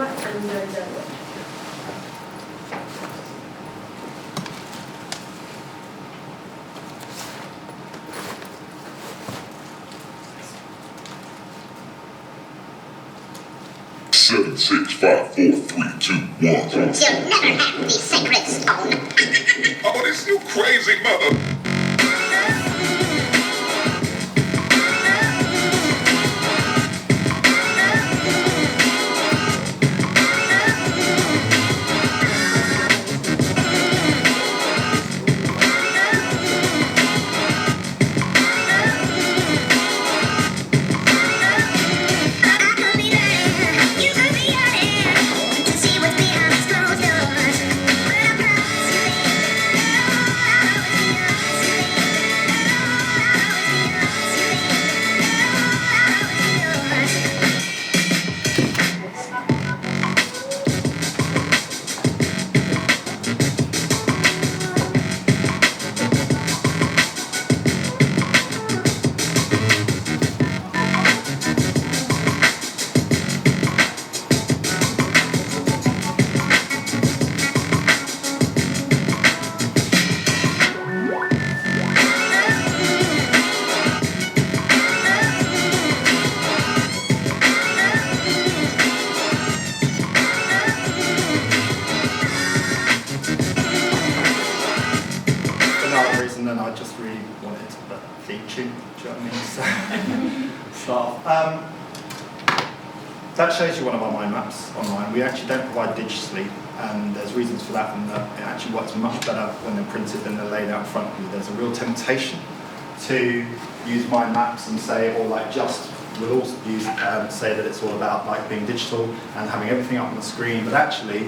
much under the water. Seven, 6, 5, 4, 3, 2, 1. You'll never have the sacred stone. Oh, this you crazy mother. That shows you one of our mind maps online. We actually don't provide digitally, and there's reasons for that, and that it actually works much better when they're printed than they're laid out in front of you. There's a real temptation to use mind maps and say, or like just, we'll also use, say that it's all about like being digital and having everything up on the screen, but actually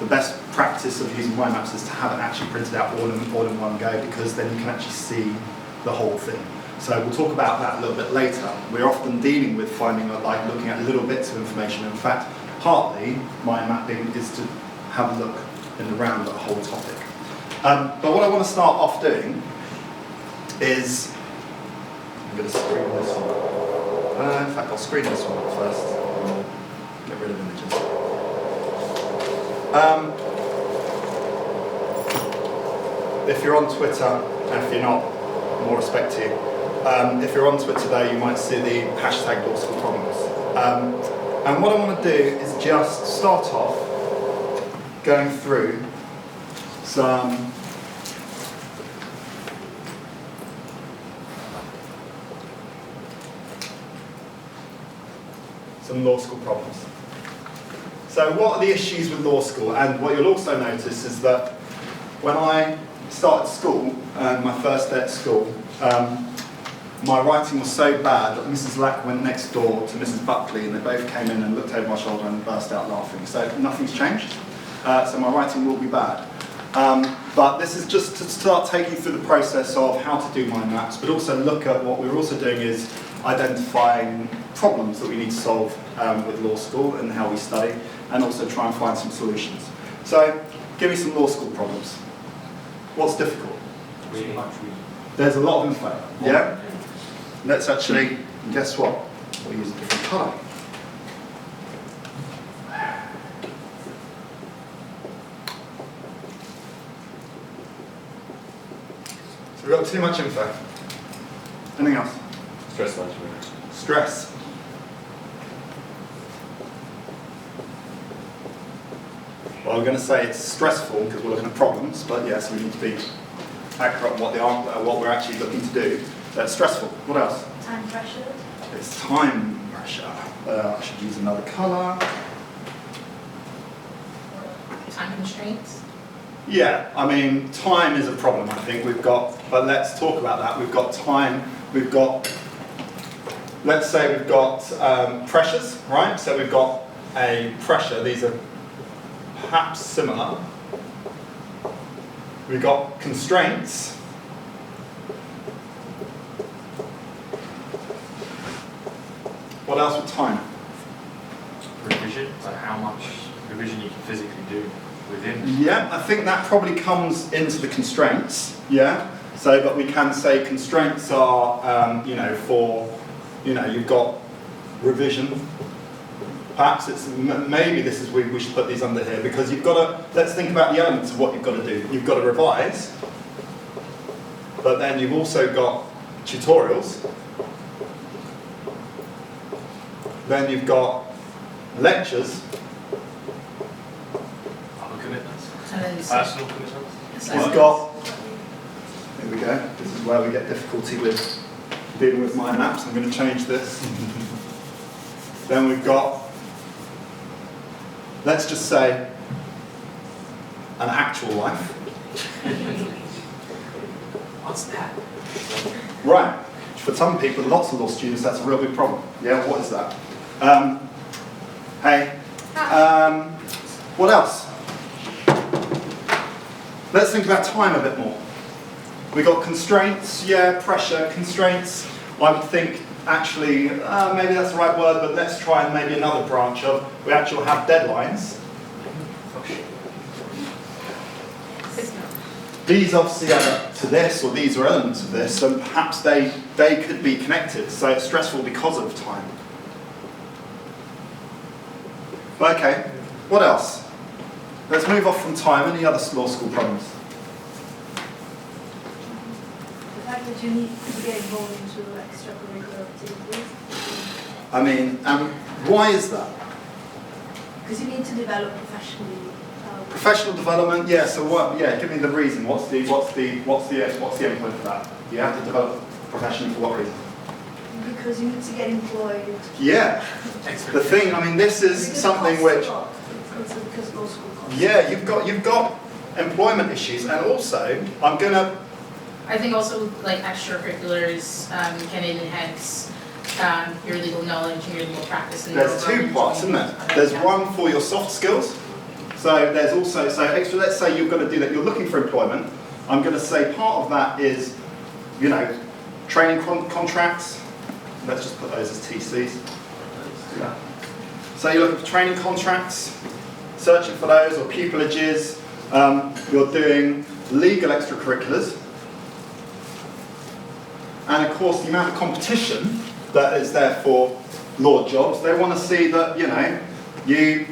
the best practice of using mind maps is to have it actually printed out all in one go, because then you can actually see the whole thing. So we'll talk about that a little bit later. We're often dealing with finding, like looking at little bits of information. In fact, partly mind mapping is to have a look in the round at a whole topic. But what I want to start off doing is, I'm going to screen this one. In fact, I'll screen this one first. Get rid of images. If you're on Twitter, and if you're not, more respect to you. If you're on Twitter though, you might see the hashtag Law School Problems. And what I want to do is just start off going through some law school problems. So what are the issues with law school? And what you'll also notice is that when I started school, my first day at school, my writing was so bad that Mrs. Lack went next door to Mrs. Buckley, and they both came in and looked over my shoulder and burst out laughing. So nothing's changed. So my writing will be bad. But this is just to start taking through the process of how to do mind maps, but also look at what we're also doing is identifying problems that we need to solve with law school and how we study, and also try and find some solutions. So give me some law school problems. What's difficult? There's a lot of info. Yeah? Let's actually, guess what? We'll use a different colour. So we've got too much info. Anything else? Stress management. Stress. Well, we're going to say it's stressful because we're looking at problems, but yes, we need to be accurate on what we're actually looking to do. That's stressful. What else? Time pressure. It's time pressure. I should use another colour. Time constraints. Yeah, I mean, time is a problem, I think we've got, but let's talk about that. We've got time, we've got, let's say we've got pressures, right? So we've got a pressure, these are perhaps similar. We've got constraints. What else with time? Revision, like how much revision you can physically do within. Yeah, I think that probably comes into the constraints, yeah? So, but we can say constraints are, you've got revision, perhaps it's maybe this is we should put these under here because you've got to. Let's think about the elements of what you've got to do. You've got to revise, but then you've also got tutorials. Then you've got lectures. Other commitments. And then Personal commitments. You've got. Here we go. This is where we get difficulty with dealing with my maps. I'm going to change this. Then we've got, let's just say, an actual life. What's that? Right. For some people, lots of law students, that's a real big problem. Yeah, what is that? Hey. What else? Let's think about time a bit more. We've got constraints, yeah, pressure, constraints. I would think, actually, maybe that's the right word, but let's try and maybe another branch of, we actually have deadlines. These obviously add to this, or these are elements of this, and perhaps they could be connected, so it's stressful because of time. Okay, what else? Let's move off from time. Any other law school problems? The fact that you need to get involved into extracurricular activities. I mean, why is that? Because you need to develop professionally. Professional development, yeah. So what? Yeah, give me the reason. What's the endpoint for that? You have to develop professionally for what reason? Because you need to get employed. Yeah. The thing. I mean, this is Because it something costs a which. lot. It's because law school costs. Yeah, you've got employment issues, and also I'm gonna. I think also like extracurriculars can enhance your legal knowledge and your legal practice. And There's two parts, isn't there? There's one for your soft skills. So there's also extra. Let's say you're going to do that. You're looking for employment. I'm going to say part of that is, training contracts. Let's just put those as TCs. Yeah. So you're looking for training contracts, searching for those, or pupilages. You're doing legal extracurriculars. And of course, the amount of competition that is there for law jobs, they want to see that, you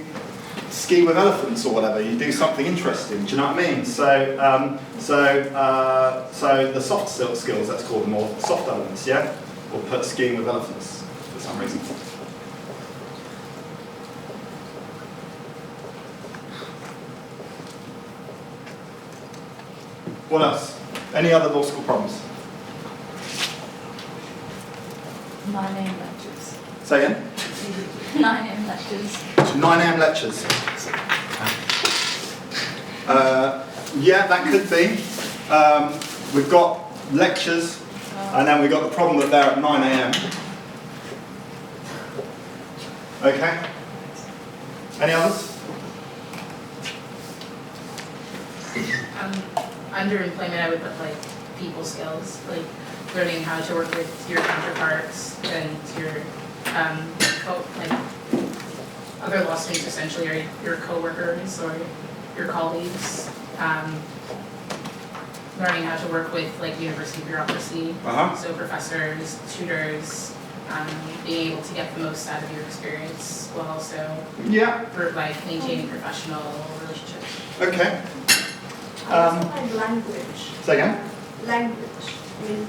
ski with elephants or whatever, you do something interesting, do you know what I mean? So the soft skills, let's call them, or soft elements, yeah? Or put skiing with elephants for some reason. What else? Any other law school problems? 9 AM lectures. Say again? 9 AM lectures. 9 AM lectures. Yeah, that could be. We've got lectures, and then we've got the problem that they're at 9 AM. Okay. Any others? Under employment, I would put like people skills, like learning how to work with your counterparts and your other law students, essentially, or your coworkers or your colleagues. Learning how to work with like university bureaucracy, so professors, tutors, being able to get the most out of your experience while also maintaining professional relationships. Okay. I also find language. Say again? Language is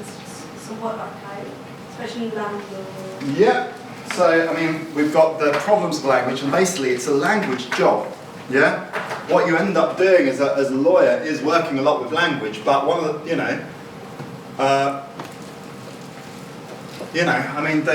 somewhat archaic, especially in land law. Yeah. So, I mean, we've got the problems of language, and basically it's a language job. Yeah? What you end up doing as a lawyer is working a lot with language, but one of the, I mean,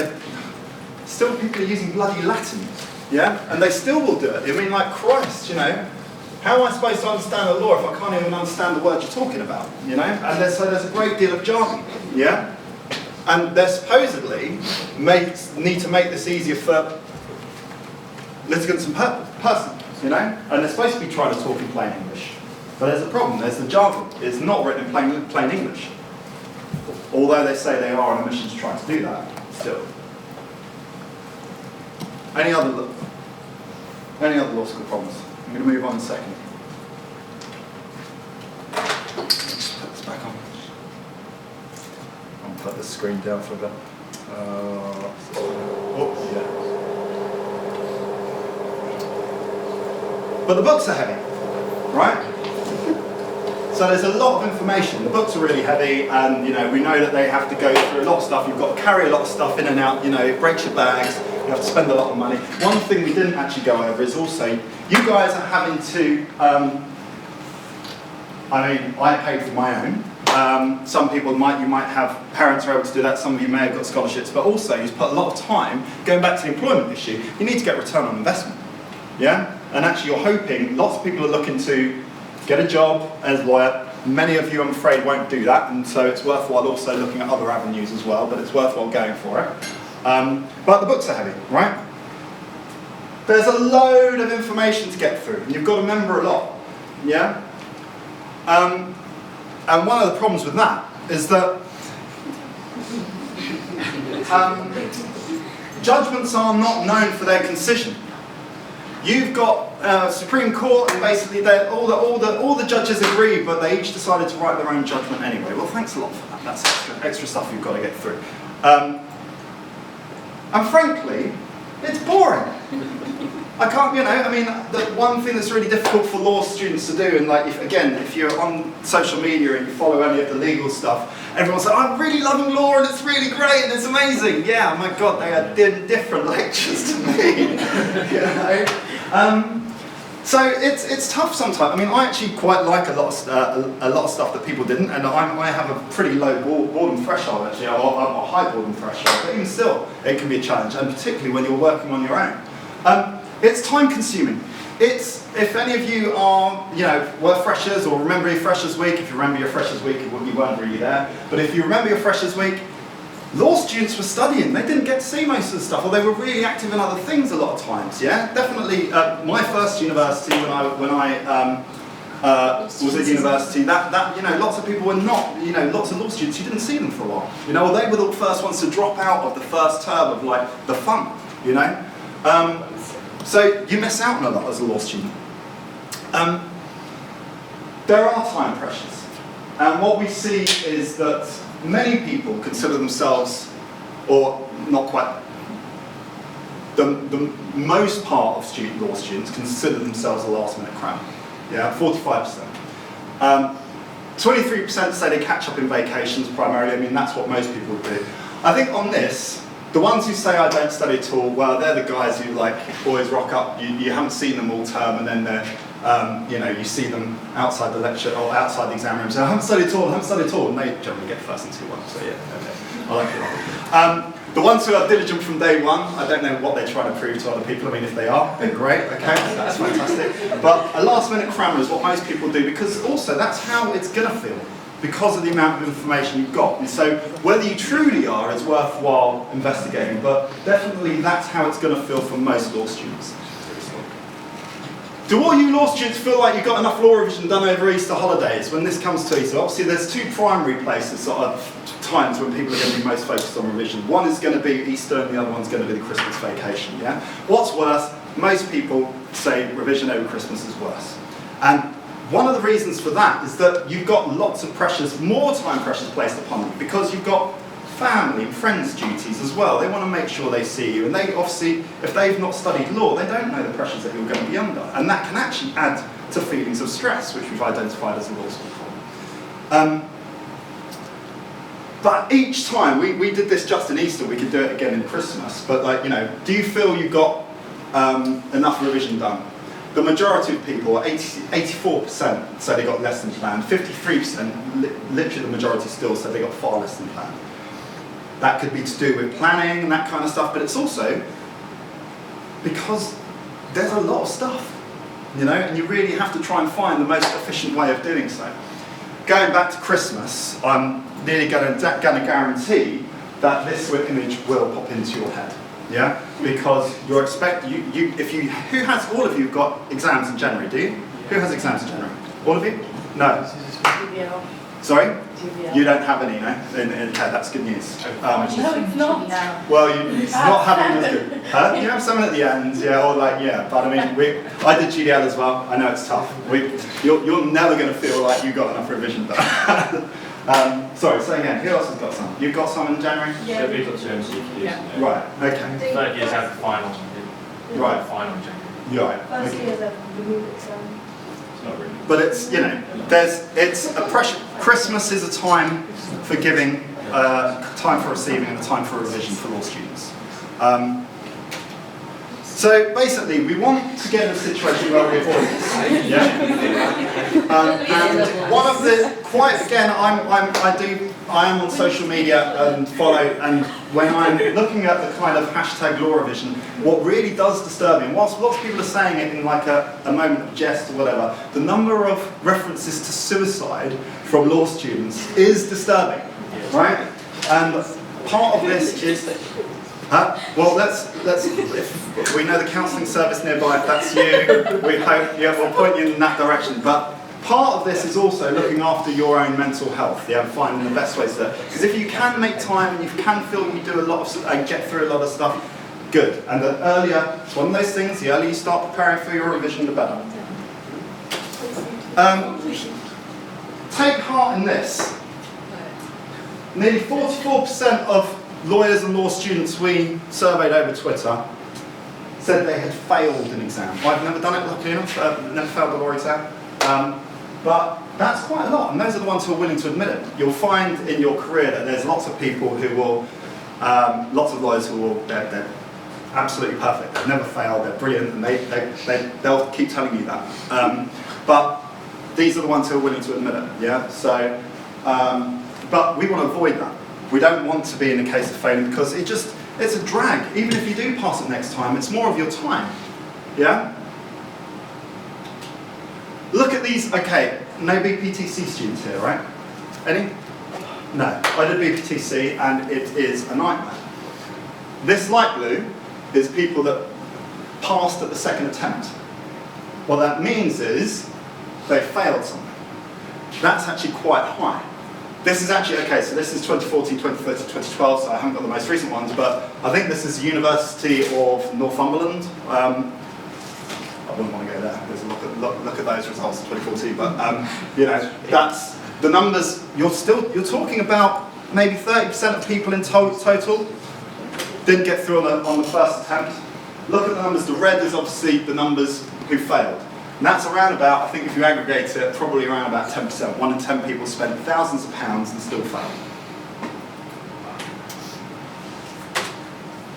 still people are using bloody Latin, yeah? And they still will do it. I mean, like, Christ, how am I supposed to understand the law if I can't even understand the words you're talking about, And so there's a great deal of jargon, yeah? And they supposedly need to make this easier for litigants and persons, And they're supposed to be trying to talk in plain English. But there's a problem, there's the jargon. It's not written in plain English. Although they say they are on a mission to try to do that, still. Any other law school problems? I'm going to move on in a second. Just put this back on. I'll put this screen down for a bit. But the books are heavy, right? So there's a lot of information. The books are really heavy, and we know that they have to go through a lot of stuff. You've got to carry a lot of stuff in and out. It breaks your bags. You have to spend a lot of money. One thing we didn't actually go over is also you guys are having to. I paid for my own. Some people you might have parents who are able to do that. Some of you may have got scholarships, but also you put a lot of time going back to the employment issue. You need to get return on investment. Yeah, and actually you're hoping lots of people are looking to get a job as a lawyer. Many of you, I'm afraid, won't do that, and so it's worthwhile also looking at other avenues as well, but it's worthwhile going for it. But the books are heavy, right? There's a load of information to get through, and you've got to remember a lot, yeah? And one of the problems with that is that judgments are not known for their concision. You've got Supreme Court, and basically all the judges agree, but they each decided to write their own judgment anyway. Well, thanks a lot for that. That's extra stuff you've got to get through. And frankly, it's boring. I can't, the one thing that's really difficult for law students to do, and if you're on social media and you follow any of the legal stuff, everyone's like, I'm really loving law and it's really great and it's amazing. Yeah, my God, they are different lectures to me. So it's tough sometimes. I actually quite like a lot of stuff that people didn't, and I have a pretty low boredom threshold actually, or a high boredom threshold, but even still, it can be a challenge, and particularly when you're working on your own. It's time consuming. If any of you are, were freshers or remember your freshers week, if you remember your freshers week, you weren't really there, but if you remember your freshers week, law students were studying. They didn't get to see most of the stuff, or they were really active in other things a lot of times, yeah? Definitely, my first university, when I was at university, lots of people were not, lots of law students, you didn't see them for a while, or they were the first ones to drop out of the first term of, the fun, So you miss out on a lot as a law student. There are time pressures, and what we see is that many people consider themselves, or not quite, the most part of law students consider themselves a last-minute cram. Yeah, 45%. 23% say they catch up in vacations primarily. That's what most people do. I think on this, the ones who say I don't study at all, well, they're the guys who always rock up. You haven't seen them all term, and then they're, you see them outside the lecture or outside the exam room. So I haven't studied at all, and they generally get first and 2-1. So yeah, okay, I like it. The ones who are diligent from day one, I don't know what they're trying to prove to other people. If they are, then great. Okay, that's fantastic. But a last-minute crammer is what most people do, because also that's how it's going to feel, because of the amount of information you've got. And so whether you truly are is worthwhile investigating, but definitely that's how it's going to feel for most law students. Do all you law students feel like you've got enough law revision done over Easter holidays when this comes to Easter? Obviously there's two primary places, times when people are going to be most focused on revision. One is going to be Easter and the other one's going to be the Christmas vacation. Yeah? What's worse? Most people say revision over Christmas is worse. And one of the reasons for that is that you've got lots of pressures, more time pressures placed upon you, because you've got family and friends duties as well. They want to make sure they see you, and they obviously, if they've not studied law, they don't know the pressures that you're going to be under, and that can actually add to feelings of stress, which we've identified as a law school problem. But each time, we did this just in Easter, we could do it again in Christmas, but do you feel you've got enough revision done? The majority of people, 84% say they got less than planned, 53%, literally the majority still, said they got far less than planned. That could be to do with planning and that kind of stuff, but it's also because there's a lot of stuff, and you really have to try and find the most efficient way of doing so. Going back to Christmas, I'm nearly going to guarantee that this image will pop into your head. Yeah, because you're who has, all of you got exams in January, do you? Who has exams in January? All of you? No. Sorry? You don't have any, no? Okay, that's good news. No, it's not. Well, it's not having as good. You have some at the end, yeah, or but I did GDL as well. I know it's tough. You're never going to feel like you got enough revision done. Sorry, say again, who else has got some? You've got some in January? Yeah. We've got 2 MCQs. Yeah. Right, okay. Third years have the final. Right. Final in January. You're right. First Okay. year they've removed exam. But it's, you know, it's a pressure. Christmas is a time for giving, time for receiving, and a time for revision for law students. So basically, we want to get in a situation where we avoid this. Yeah. And one of the I am on social media and follow, and when I'm looking at the kind of hashtag law revision, what really does disturb me, and whilst lots of people are saying it in like a moment of jest or whatever, the number of references to suicide from law students is disturbing, right? And part of this is. Well, let's. If we know the counselling service nearby. If that's you, we hope. Yeah, we'll point you in that direction. But part of this is also looking after your own mental health. Yeah, and finding the best ways to. Because if you can make time and you can feel you do a lot of and get through a lot of stuff, good. And the earlier, it's one of those things. The earlier you start preparing for your revision, the better. Take heart in this. Nearly 44% of lawyers and law students we surveyed over Twitter said they had failed an exam. I've never done it, luckily enough, never failed the law exam. But that's quite a lot, and those are the ones who are willing to admit it. You'll find in your career that there's lots of people who will, lots of lawyers who will, they're absolutely perfect. They've never failed, they're brilliant, and they'll keep telling you that. But these are the ones who are willing to admit it, yeah? So, but we want to avoid that. We don't want to be in a case of failing because it's a drag. Even if you do pass it next time, it's more of your time. Yeah? Look at these, okay, no BPTC students here, right? Any? No, I did BPTC and it is a nightmare. This light blue is people that passed at the second attempt. What that means is they failed something. That's actually quite high. This is actually, okay, so this is 2014, 2013, 2012, so I haven't got the most recent ones, but I think this is the University of Northumberland. I wouldn't want to go there. There's look at those results in 2014, but you know, that's the numbers. You're talking about maybe 30% of people in total didn't get through on the first attempt. Look at the numbers. The red is obviously the numbers who failed. And that's around about, I think if you aggregate it, probably around about 10%. 1 in 10 people spent thousands of pounds and still failed.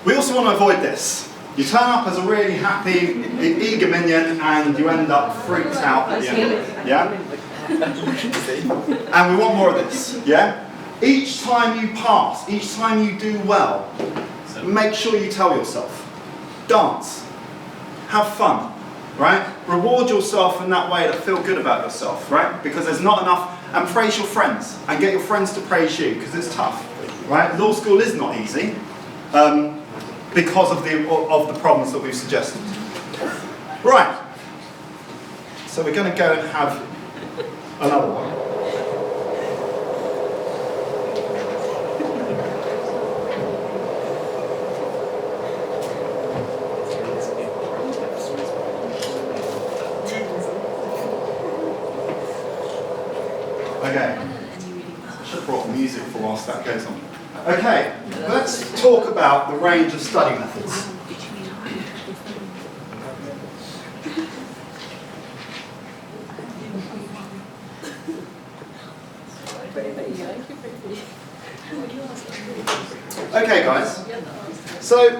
We also want to avoid this. You turn up as a really happy, eager minion and you end up freaked out at the end of it. Yeah? And we want more of this. Yeah? Each time you pass, each time you do well, make sure you tell yourself. Dance. Have fun. Right? Reward yourself in that way to feel good about yourself, right? Because there's not enough, and praise your friends, and get your friends to praise you, because it's tough, right? Law school is not easy, because of the problems that we've suggested. Right. So we're going to go and have another one. Okay, I should have brought music for whilst that goes on. Okay, let's talk about the range of study methods. Okay guys, so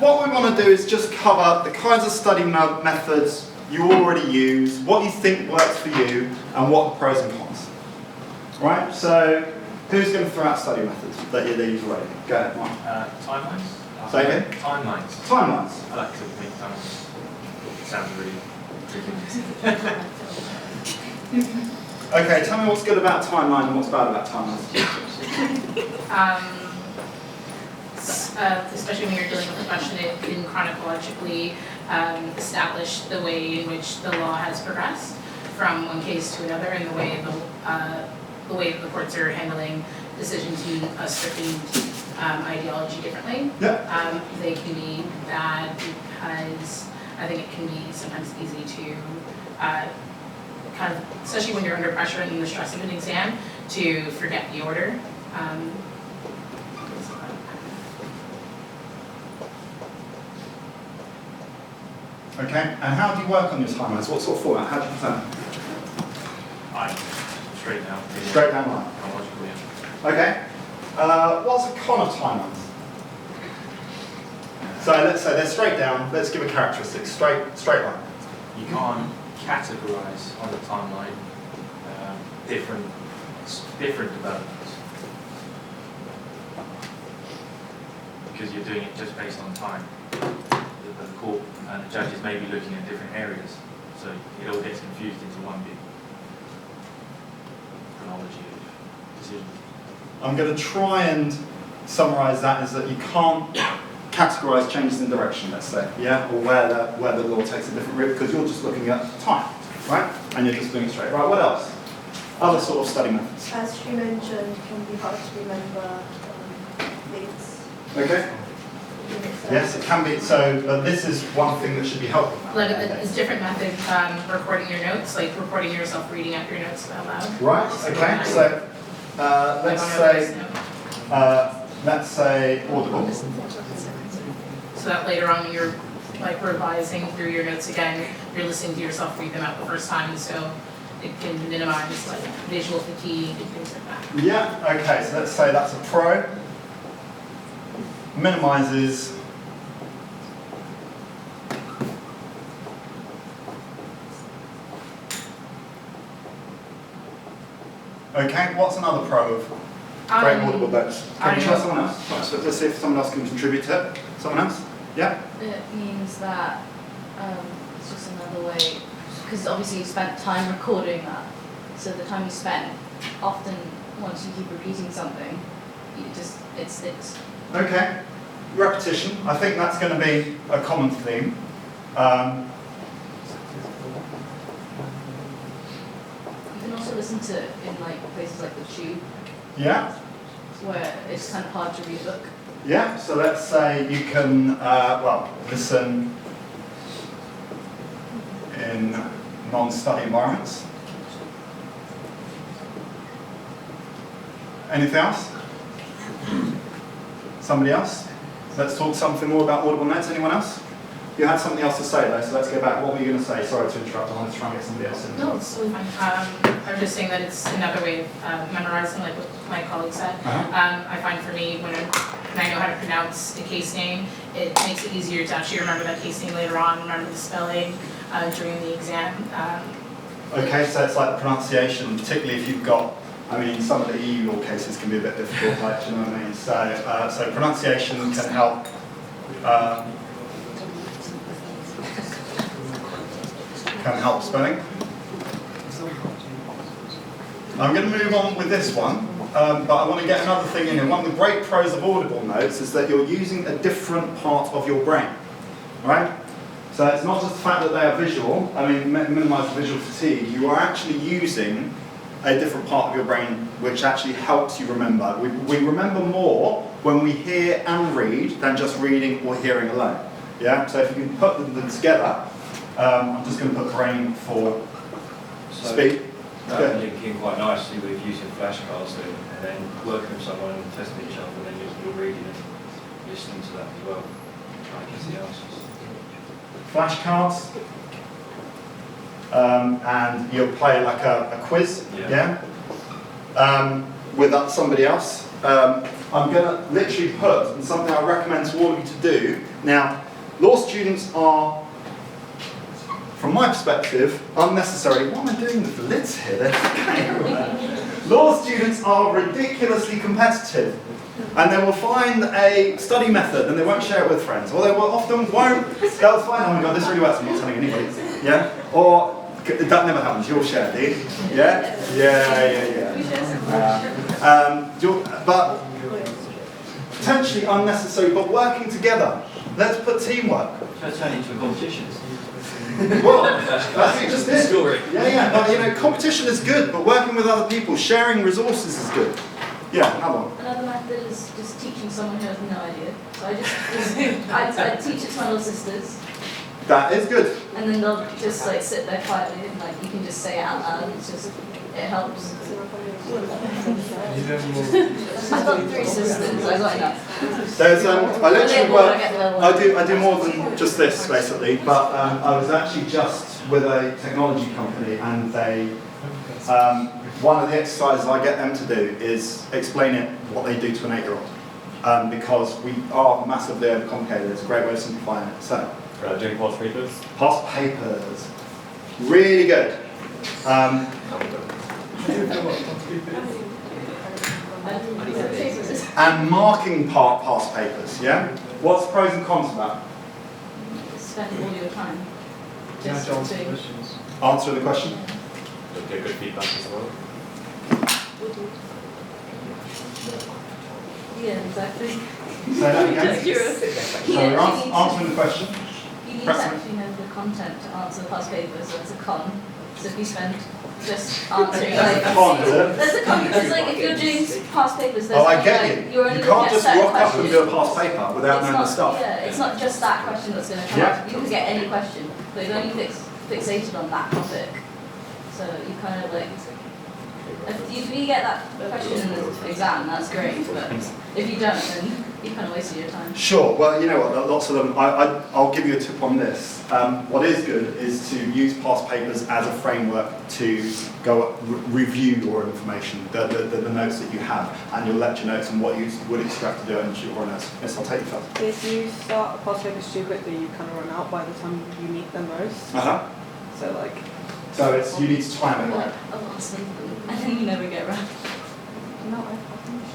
what we want to do is just cover the kinds of study methods you already use, what you think works for you, and what the pros and cons. Right, so who's going to throw out study methods that you use already? Go ahead, Mark. Timelines? Say again? Timelines. Timelines. I like to make timelines. Sounds really tricky. Okay, tell me what's good about timeline and what's bad about timelines. Especially when you're dealing with a question, it can chronologically establish the way in which the law has progressed from one case to another, and the way that the courts are handling decisions in a certain ideology differently. Yeah. They can be bad because I think it can be sometimes easy to kind of, especially when you're under pressure and in the stress of an exam, to forget the order. Okay, and how do you work on your timelines? What sort of format? How do you present? Straight down. Straight down line. Chronological, yeah. Okay. What's a con of timelines? So let's say they're straight down. Let's give a characteristic. Straight line. You can't categorize on the timeline different developments because you're doing it just based on time. The court and the judges may be looking at different areas, so it all gets confused into one big chronology of decisions. I'm going to try and summarise that as that you can't categorise changes in direction, let's say, yeah, or where the law takes a different route, because you're just looking at time, right? And you're just doing it straight. Right, what else? Other sort of study methods. As you mentioned, it can be hard to remember dates. Okay. Yes, it can be. So, but this is one thing that should be helpful. Like a different method, recording your notes, like recording yourself reading out your notes out loud. Right. Okay. So, let's say Audible. So that later on when you're like revising through your notes again, you're listening to yourself read them out the first time, so it can minimize like visual fatigue and things like that. Yeah. Okay. So let's say that's a pro. Minimizes okay, what's another pro of great Audible notes? Can you try someone else? Let's see if someone else can contribute to it. Someone else? Yeah? It means that it's just another way, because obviously you spent time recording that, so the time you spent, often once you keep repeating something, it sticks. Okay. Repetition. I think that's going to be a common theme. You can also listen to it in like places like the tube, Yeah? where it's kind of hard to read a book. Yeah, so let's say you can, listen in non-study environments. Anything else? Somebody else? Let's talk something more about Audible Notes. Anyone else? You had something else to say though, so let's go back. What were you going to say? Sorry to interrupt. I wanted to try and get somebody else in. No, it's totally fine. I was just saying that it's another way of memorizing, like what my colleague said. I find for me, when I know how to pronounce a case name, it makes it easier to actually remember that case name later on, remember the spelling during the exam. Okay, so it's like the pronunciation, particularly if you've got, I mean, some of the EU law cases can be a bit difficult, like, do you know what I mean? So pronunciation can help. Can help spelling. I'm going to move on with this one, but I want to get another thing in here. One of the great pros of Audible Notes is that you're using a different part of your brain, right? So it's not just the fact that they are visual, I mean, minimize visual fatigue, you are actually using a different part of your brain which actually helps you remember. We remember more when we hear and read than just reading or hearing alone. Yeah? So if you can put them together, I'm just going to put brain for speak. That would link in quite nicely with using flashcards and then working with someone and testing each other, and then you're reading and listening to that as well, trying to get the answers. Flashcards, and you'll play like a quiz, yeah? With somebody else. I'm going to literally put, and something I recommend to all of you to do. Now, law students are, from my perspective, unnecessarily, what am I doing with the lids here? They're law students are ridiculously competitive, and they will find a study method and they won't share it with friends, or they will often won't. They'll find, oh my god, this really works, I'm not telling anybody. Yeah? Or that never happens. You'll share, do you? Yeah? Yeah. But potentially unnecessary, but working together. Let's put teamwork. So turn into a competition. Well, that's just it. Yeah. But you know, competition is good, but working with other people, sharing resources is good. Yeah, another one. Another method is just teaching someone who has no idea. So I teach it to my little sisters, That is good. And then they'll just like sit there quietly and like you can just say it out loud. It's just, it helps. I've got 3 sisters, I got enough. There's I literally I do more than just this basically, but I was actually just with a technology company, and they one of the exercises I get them to do is explain what they do to an 8-year-old, because we are massively overcomplicated. It's a great way of simplifying it. So Doing past papers? past papers, really good. And marking past papers, yeah? What's the pros and cons of that? Spend all your time. Can I Just answer to, questions? Answer the question. Get good feedback as well. yeah, exactly. Say that again. So we're answering the question. You need to actually know the content to answer the past papers, so it's a con. So if you spend just answering like Con, is it? that's a con, because like if you're doing past papers, there's Oh, I like, get like, you. you're only You looking can't at just certain rock up and questions. do a past paper without It's knowing not, the stuff. Yeah, it's not just that question that's going to come Yeah. up. You can get any question, but you're only fixated on that topic. So you kind of like, if you get that question in the exam, that's great, but if you don't, then you kind of wasted your time. Sure. Well, you know what? Lots of them. I'll give you a tip on this. What is good is to use past papers as a framework to go review your information, the notes that you have, and your lecture notes, and what you would expect to do in your notes. Yes, I'll take you first. If you start a past paper too quickly, you kind of run out by the time you need them most. So like. So it's you need to time it right. A lot of stuff, and then you never get around. No, I finished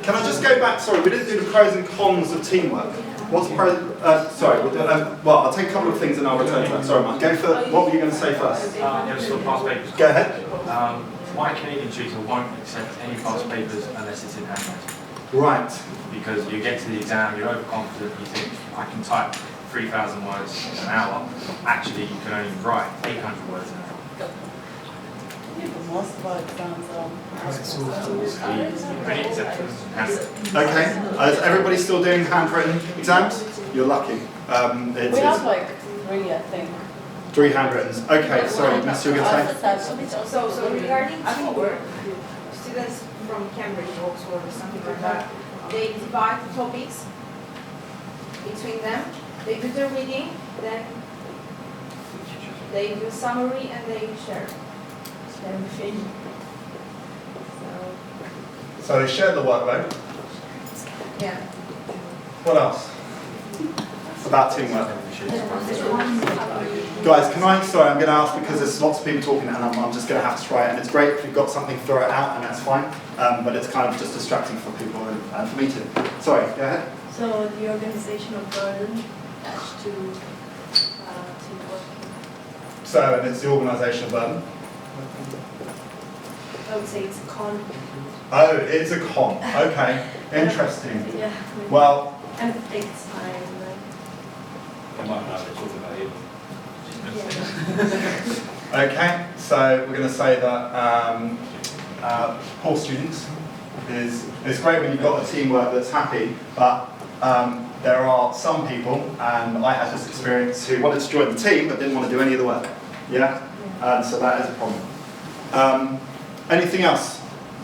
Can I just go back? Sorry, we didn't do the pros and cons of teamwork. What's the pros? Sorry, well, I'll take a couple of things and I'll return to that. Sorry, Mike. Go for what were you going to say first? Still past papers. Go ahead. My Canadian tutor won't accept any past papers unless it's in handwriting. Right. Because you get to the exam, you're overconfident, you think, I can type 3,000 words an hour. Actually, you can only write 800 words an hour. Yeah, but most of our exams Pretty acceptable. Okay. Is everybody still doing handwritten exams? You're lucky. we have like 3, I think. 3 handwrittens. Okay. Sorry, Miss, you were going to say? So regarding teamwork, students from Cambridge, Oxford, or something like that, they divide the topics between them. They do the reading, then they do a summary, and they share everything. So they share the workload. Yeah. What else? About teamwork. Guys, sorry, I'm going to ask because there's lots of people talking and I'm just going to have to try it. And it's great if you've got something, throw it out and that's fine. But it's kind of just distracting for people and for me too. Sorry, go ahead. So the organizational burden attached to teamwork. So, and it's the organisational burden. I would say it's a con. Oh, it's a con. Okay, interesting. Yeah. Well, and it takes time. I might know to talk about it. okay, so we're going to say that poor students is great when you've got a teamwork that's happy, but there are some people, and I had this experience, who wanted to join the team but didn't want to do any of the work. Yeah? So that is a problem. Anything else?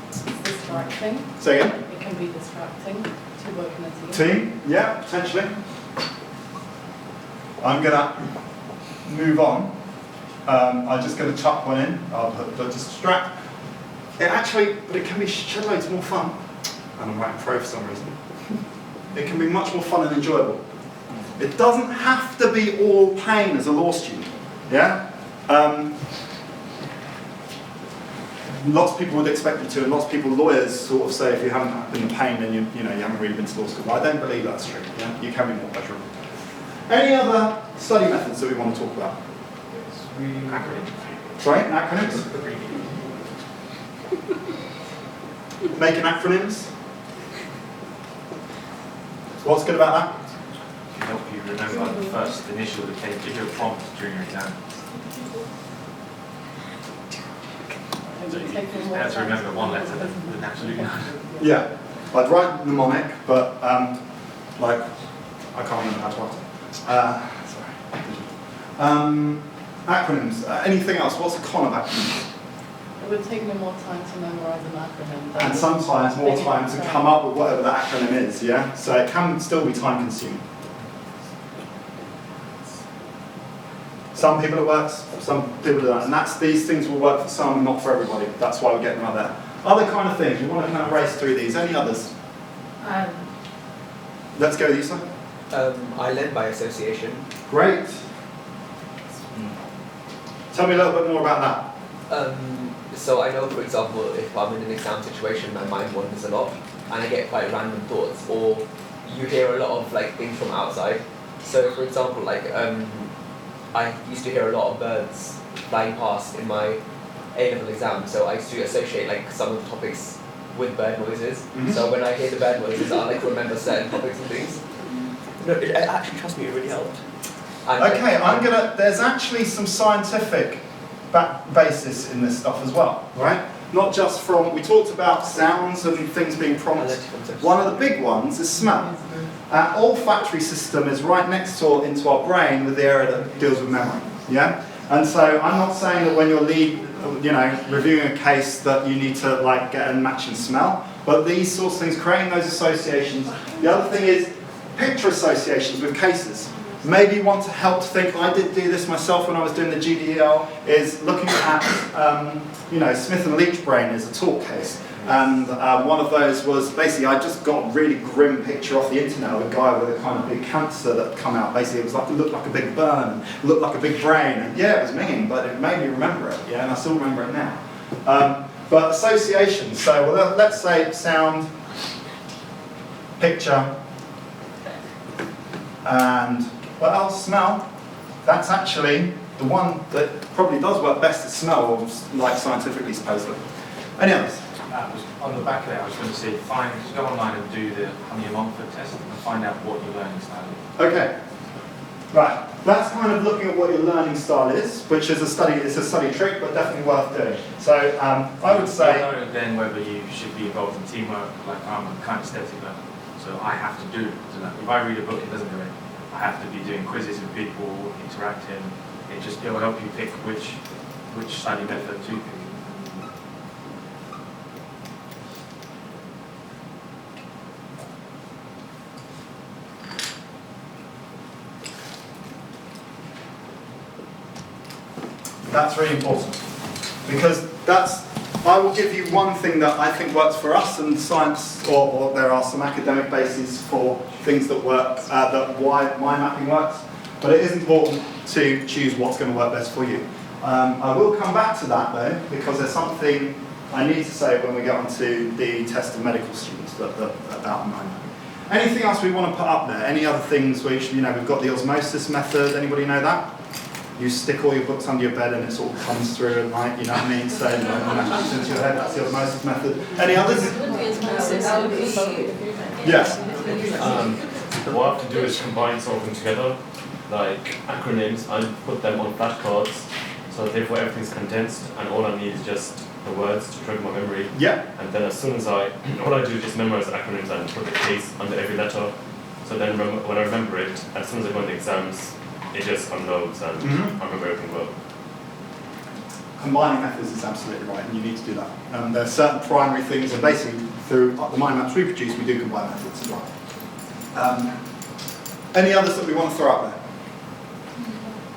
It's distracting. Say again? It can be distracting to work in a team. Team? Yeah, potentially. I'm going to move on. I'm just going to chuck one in. I'll put the distract. It actually, but it can be shed loads more fun. And I'm writing pro for some reason. It can be much more fun and enjoyable. It doesn't have to be all pain as a law student. Yeah? Lots of people would expect you to, and lots of people, lawyers, sort of say if you haven't been in pain, then you haven't really been to law school. But I don't believe that's true. Yeah? You can be more pleasurable. Any other study methods that we want to talk about? Sorry, acronyms? Making acronyms? What's good about that? It can help you remember the first initial that came, give you a prompt during your exam. So you have to remember one letter than absolutely none. Yeah. I'd write mnemonic, but like, I can't remember how to write it. Sorry. Acronyms. Anything else? What's a con of acronyms? It would take me more time to memorize an acronym. than And sometimes more being time to able come up with whatever the acronym is, yeah? So it can still be time consuming. Some people it works, some people don't. And these things will work for some, not for everybody. That's why we're getting them out there. Other kind of things, we want to kind of race through these. Any others? Let's go with you, sir. I learn by association. Great. Tell me a little bit more about that. So I know, for example, if I'm in an exam situation, my mind wanders a lot, and I get quite random thoughts, or you hear a lot of like things from outside. So, for example, like I used to hear a lot of birds flying past in my A-level exam, so I used to associate like some of the topics with bird noises. Mm-hmm. So when I hear the bird noises, I like remember certain topics and things. No, it actually, trust me, it really helped. And Okay, there's actually some scientific basis in this stuff as well, right? Not just from, we talked about sounds and things being prompted. One of the big ones is smell. Our olfactory system is right next door into our brain with the area that deals with memory, yeah? And so I'm not saying that when you're reviewing a case that you need to like get a matching smell, but these sorts of things, creating those associations. The other thing is picture associations with cases. Maybe you want to help to think, I did do this myself when I was doing the GDL, is looking at, Smith and Leach brain is a talk case. And one of those was basically, I just got a really grim picture off the internet of a guy with a kind of big cancer that had come out. Basically, it looked like a big burn, looked like a big brain. And yeah, it was mean, but it made me remember it, yeah, and I still remember it now. But associations, so let's say sound, picture, and what else? Smell. That's actually the one that probably does work best at smell, like scientifically supposedly. Any others? On the back of it, I was going to say, just go online and do the Honey-Mumford test and find out what your learning style is. Okay. Right. That's kind of looking at what your learning style is, which is it's a study trick, but definitely worth doing. So I would say. I don't know then whether you should be involved in teamwork. Like I'm a kinesthetic learner, so I have to do. If I read a book, it doesn't do it. I have to be doing quizzes with people, interacting. It will help you pick which study method to pick. That's really important, because I will give you one thing that I think works for us in science, or there are some academic bases for things that work, why mind mapping works, but it is important to choose what's going to work best for you. I will come back to that though, because there's something I need to say when we get onto the test of medical students about mind mapping. Anything else we want to put up there? Any other things which, we've got the osmosis method, anybody know that? You stick all your books under your bed and it sort of comes through at night, you know what I mean? So, into your head, that's the osmosis method. Any others? Yes. What I have to do is combine something together, like acronyms, and put them on flashcards, so therefore everything's condensed, and all I need is just the words to trigger my memory. Yeah. And then as soon as all I do is just memorize the acronyms and put the case under every letter. So then when I remember it, as soon as I go in the exams, it just unloads and I remember everything well. Combining methods is absolutely right, and you need to do that. There are certain primary things, and basically through the mind maps we produce, we do combine methods as well. Any others that we want to throw out there?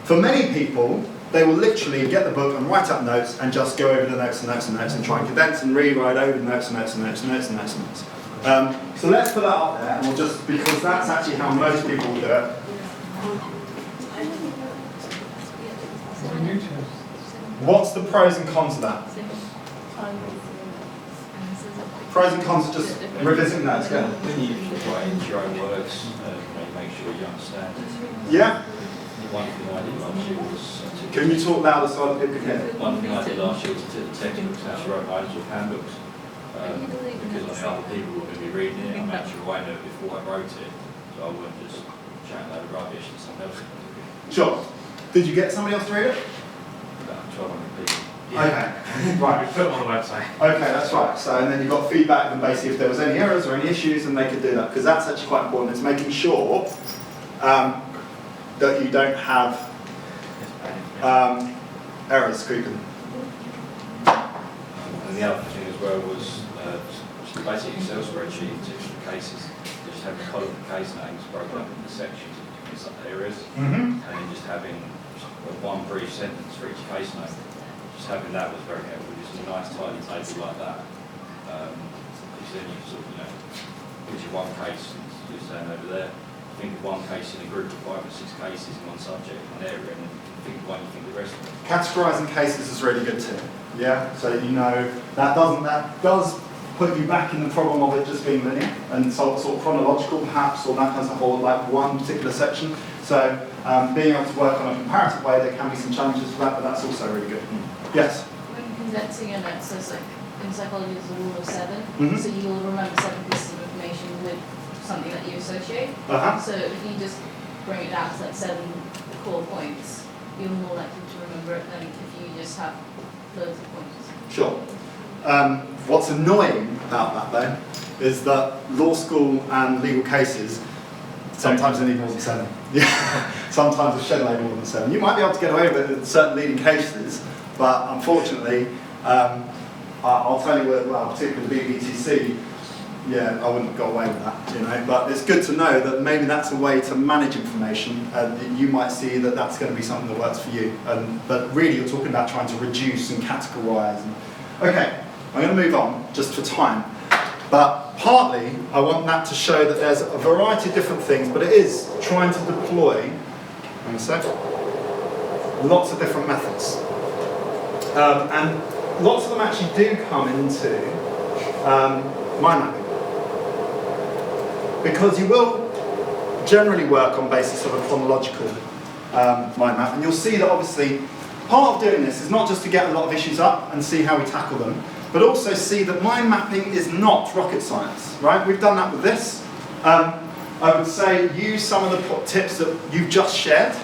For many people, they will literally get the book and write up notes and just go over the notes and notes and notes and try and condense and rewrite over the notes and notes and notes and notes and notes and notes. So let's put that up there, and we'll just, because that's actually how most people will do it. What's the pros and cons of that? Pros and cons of just revisiting that again. When you write into your own words, make sure you understand it. Yeah. One thing I did last year was... Can you talk louder so other people can hear? One thing I did last year was to the textbooks, I actually wrote loads of handbooks. Because I knew other people were going to be reading it, I made sure I knew it before I wrote it, so I wouldn't just chat a load of rubbish and someone else. Sure. Did you get somebody else to read it? About 1,200 people. Okay, right. We put them on the website. Okay, that's right. So, and then you got feedback and basically if there was any errors or any issues, and they could do that, because that's actually quite important. It's making sure that you don't have errors creeping. And the other thing as well was just a basic Excel spreadsheet to the cases. Just having a column for case names broken up into sections in some areas, and then just having one brief sentence for each case name. Just having that was very helpful. Just a nice tidy table like that. Because then you sort of, gives you one case, you're saying over there. Think of one case in a group of 5 or 6 cases in one subject, one area, and then think of one, you think of the rest of it. Categorising cases is really good too. Yeah, so that you know that does put you back in the problem of it just being linear and sort of chronological perhaps, or that has a whole like one particular section. So being able to work on a comparative way, there can be some challenges for that, but that's also really good. Yes? When condensing your notes, there's like in psychology there's a rule of 7, so you will remember 7 pieces of information with something that you associate. So if you just bring it down to like 7 core points, you're more likely to remember it than if you just have loads of points. Sure. What's annoying about that though is that law school and legal cases sometimes they need more than 7. Yeah. Sometimes a shed load more than 7. You might be able to get away with it in certain leading cases, but unfortunately, I'll tell you, well, particularly the BBTC, yeah, I wouldn't have got away with that, But it's good to know that maybe that's a way to manage information, and you might see that that's going to be something that works for you. But really, you're talking about trying to reduce and categorise. Okay, I'm going to move on just for time. But partly, I want that to show that there's a variety of different things, but it is trying to deploy, hang on a sec, lots of different methods. And lots of them actually do come into mind mapping. Because you will generally work on basis of a chronological mind map, and you'll see that obviously part of doing this is not just to get a lot of issues up and see how we tackle them, but also see that mind mapping is not rocket science, right? We've done that with this. I would say use some of the tips that you've just shared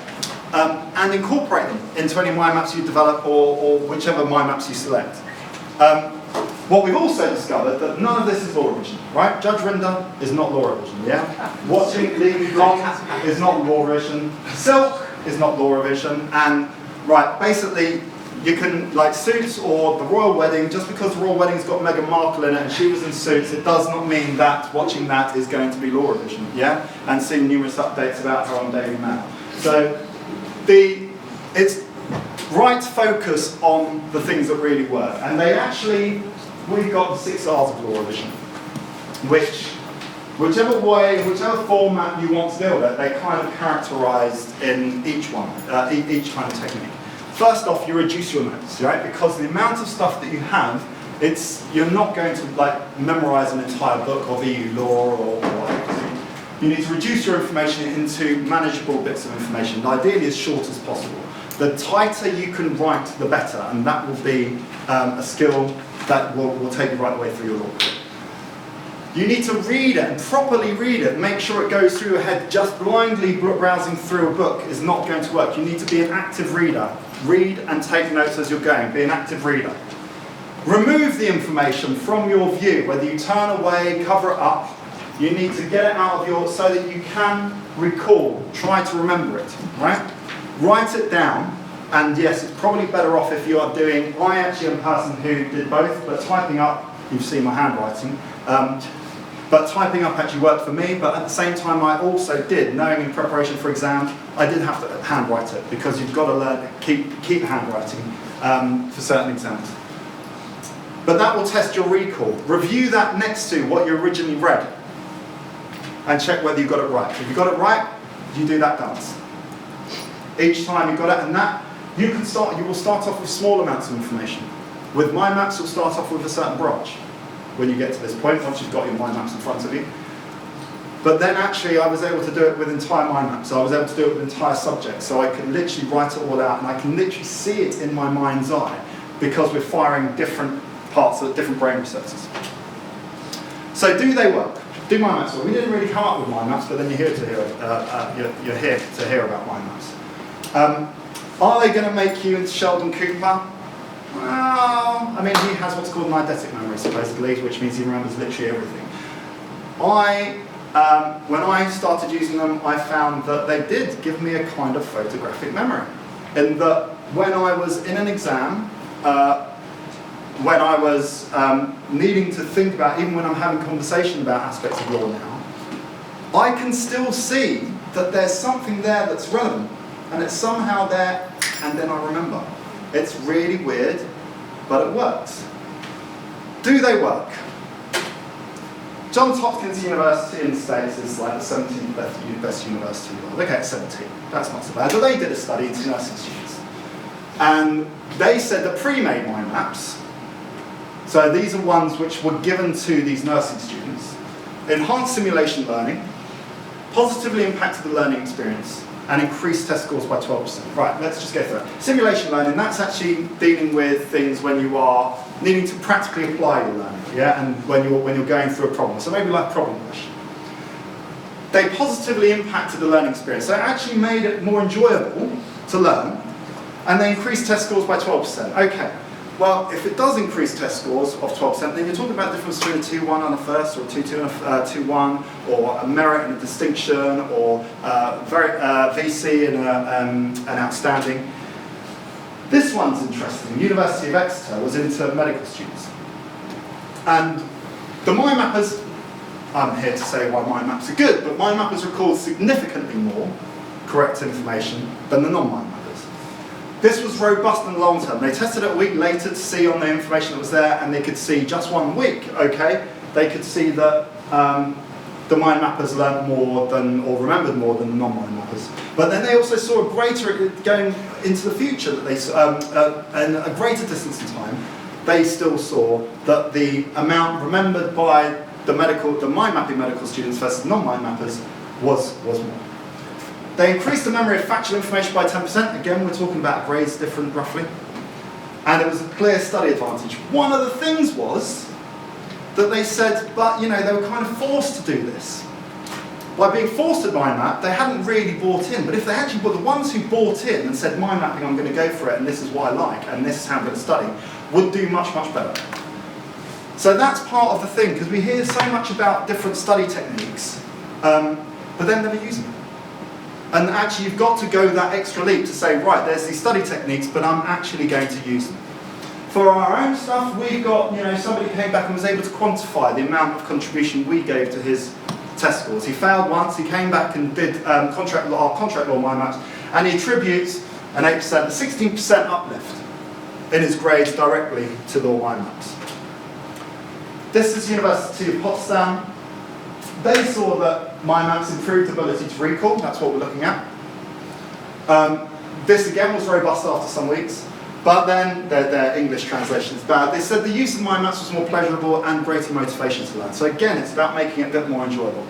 and incorporate them into any mind maps you develop or whichever mind maps you select. What we've also discovered that none of this is law revision, right? Judge Rinder is not law revision, yeah? Watching Legally Blonde is not law revision. Silk is not law revision. And, right, basically, you can, like Suits or the Royal Wedding, just because the Royal Wedding's got Meghan Markle in it and she was in Suits, it does not mean that watching that is going to be law revision, yeah? And seeing numerous updates about her on Daily Mail. So, it's right focus on the things that really work. And they actually, we've got the 6 R's of law revision, which, whichever way, whichever format you want to deal with it, they're kind of characterised in each one, each kind of technique. First off, you reduce your notes, right? Because the amount of stuff that you have, you're not going to like memorise an entire book of EU law or whatever. You need to reduce your information into manageable bits of information, ideally as short as possible. The tighter you can write, the better, and that will be a skill that will take you right away through your law. You need to read it and properly read it, make sure it goes through your head. Just blindly browsing through a book is not going to work. You need to be an active reader. Read and take notes as you're going. Be an active reader. Remove the information from your view, whether you turn away, cover it up. You need to get it out of so that you can recall, try to remember it, right? Write it down, and yes, it's probably better off if you are doing, I actually am a person who did both, but typing up, you've seen my handwriting, but typing up actually worked for me, but at the same time I also did, knowing in preparation for exam, I did have to handwrite it, because you've got to learn to keep handwriting for certain exams. But that will test your recall. Review that next to what you originally read, and check whether you got it right. If you got it right, you do that dance. Each time you got it, and that you will start off with small amounts of information. With mind maps, you'll start off with a certain branch when you get to this point, once you've got your mind maps in front of you. But then actually I was able to do it with entire mind maps, so I was able to do it with entire subjects, so I can literally write it all out, and I can literally see it in my mind's eye, because we're firing different parts of different brain receptors. So do they work? Do mind maps work? We didn't really come up with mind maps, but then you're here to hear about mind maps. Are they going to make you into Sheldon Cooper? Well, I mean, he has what's called an eidetic memory, supposedly, which means he remembers literally everything. When I started using them, I found that they did give me a kind of photographic memory. In that when I was in an exam, when I was needing to think about, even when I'm having conversation about aspects of law now, I can still see that there's something there that's relevant, and it's somehow there, and then I remember. It's really weird, but it works. Do they work? Johns Hopkins University in the States is like the 17th best university in the world. Okay, it's 17. That's not so bad. But they did a study into nursing students. And they said that pre-made mind maps, so these are ones which were given to these nursing students, enhanced simulation learning, positively impacted the learning experience, and increased test scores by 12%. Right, let's just go through it. Simulation learning, that's actually dealing with things when you are needing to practically apply your learning, yeah, and when you're going through a problem. So maybe like problem question. They positively impacted the learning experience. So it actually made it more enjoyable to learn, and they increased test scores by 12%. Okay, well, if it does increase test scores of 12%, then you're talking about the difference between a 2-1 on a first, or a 2-2 and a 2-1, or a merit and a distinction, or VC and an outstanding. This one's interesting. University of Exeter was into medical students. And the mind mappers, I'm here to say why mind maps are good, but mind mappers record significantly more correct information than the non-mind mappers. This was robust and long term. They tested it a week later to see on the information that was there, and they could see just 1 week, okay, they could see that the mind mappers learned more than, or remembered more than the non-mind mappers. But then they also saw a greater, going into the future, that they and a greater distance in time, they still saw that the amount remembered by the mind mapping medical students versus non-mind mappers was more. They increased the memory of factual information by 10%. Again, we're talking about grades different roughly. And it was a clear study advantage. One of the things was that they said, but you know, they were kind of forced to do this. By being forced to mind map, they hadn't really bought in. But if they actually were the ones who bought in and said, mind mapping, I'm going to go for it, and this is what I like, and this is how I'm going to study, would do much, much better. So that's part of the thing, because we hear so much about different study techniques, but then never use them. And actually, you've got to go that extra leap to say, right, there's these study techniques, but I'm actually going to use them. For our own stuff, we've got, you know, somebody came back and was able to quantify the amount of contribution we gave to his test scores. He failed once, he came back and did our contract law mind maps, and he attributes an 8%, a 16% uplift in his grades directly to law mind maps. This is University of Potsdam. They saw that mind maps improved ability to recall, that's what we're looking at. This again was robust after some weeks, but then their English translation is bad. They said the use of mind maps was more pleasurable and greater motivation to learn. So again, it's about making it a bit more enjoyable.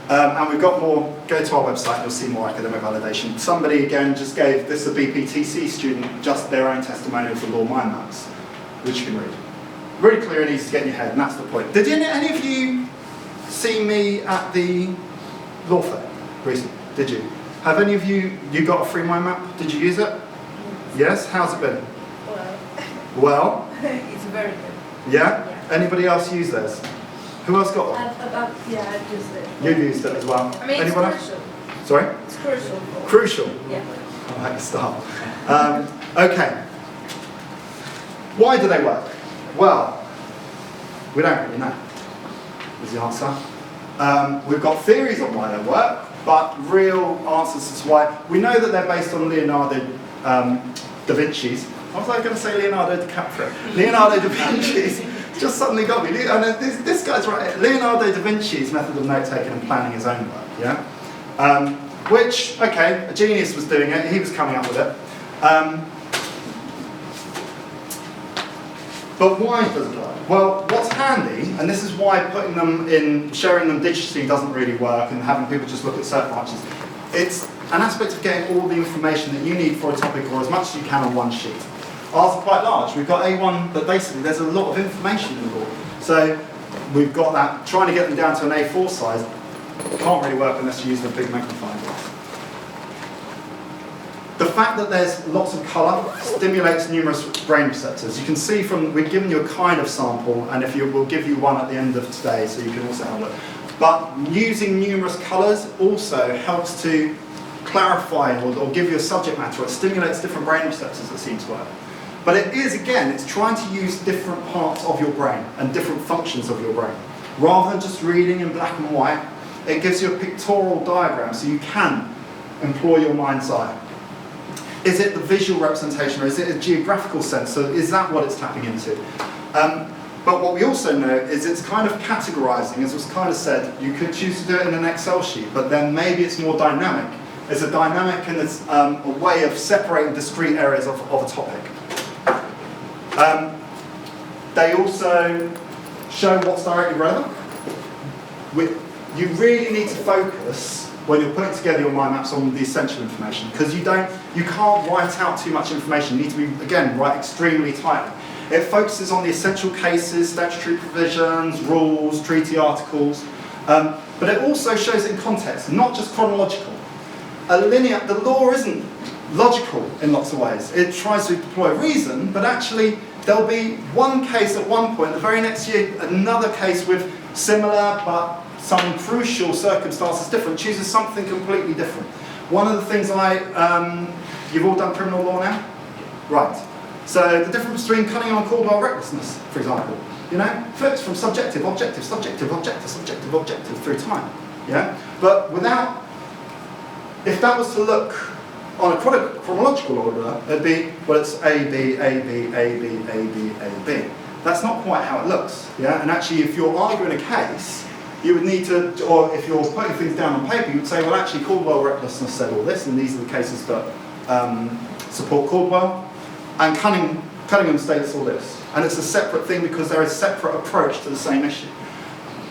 And we've got more, go to our website and you'll see more academic validation. Somebody again just gave this a BPTC student just their own testimonial for law mind maps, which you can read. Really clear and easy to get in your head, and that's the point. Did any of you see me at the law fair recently? Did you? Have any of you got a free mind map? Did you use it? Yes? How's it been? Well? It's very good. Yeah? Anybody else use theirs? Who else got one? I've used it. You used it as well. I mean, Anyone it's crucial. else? Sorry? It's crucial. Crucial? Yeah. I like the start. Okay. Why do they work? Well, we don't really know, is the answer. We've got theories on why they work, but real answers as to why. We know that they're based on Leonardo da Vinci's. What was I going to say? Leonardo DiCaprio. Leonardo da Vinci's just suddenly got me. And this guy's right. Leonardo da Vinci's method of note-taking and planning his own work. Yeah. Which, okay, a genius was doing it. He was coming up with it. But why does it work? Well, what's handy, and this is why putting them in, sharing them digitally doesn't really work, and having people just look at certain branches. It's an aspect of getting all the information that you need for a topic, or as much as you can on one sheet. Ours are quite large. We've got A1, but basically there's a lot of information in the book. So we've got that. Trying to get them down to an A4 size can't really work unless you use a big magnifying glass. The fact that there's lots of colour stimulates numerous brain receptors. You can see from, we've given you a kind of sample, and we'll give you one at the end of today, so you can also have a look. But using numerous colours also helps to clarify or give you a subject matter. It stimulates different brain receptors that seem to work. But it is, again, it's trying to use different parts of your brain and different functions of your brain. Rather than just reading in black and white, it gives you a pictorial diagram so you can employ your mind's eye. Is it the visual representation, or is it a geographical sense? So is that what it's tapping into? But what we also know is it's kind of categorizing, as was kind of said. You could choose to do it in an Excel sheet, but then maybe it's more dynamic. It's a dynamic and it's a way of separating discrete areas of a topic. They also show what's directly relevant. You really need to focus when you're putting together your mind maps on the essential information, because you can't write out too much information. You need to be, again, write extremely tightly. It focuses on the essential cases, statutory provisions, rules, treaty articles, but it also shows it in context, not just chronological. The law isn't logical in lots of ways. It tries to deploy reason, but actually there'll be one case at one point, the very next year, another case with similar but some crucial circumstances different, chooses something completely different. One of the things you've all done criminal law now? Right. So the difference between Cunningham and Caldwell recklessness, for example, flips from subjective, objective, subjective, objective, subjective, objective through time. Yeah? But if that was to look on a chronological order, it'd be, well, it's A, B, A, B, A, B, A, B, A, B. That's not quite how it looks. Yeah? And actually, if you're arguing a case, you would need to, or if you're putting things down on paper, you would say, well, actually, Caldwell recklessness said all this, and these are the cases that support Caldwell, and Cunningham states all this. And it's a separate thing because there is a separate approach to the same issue.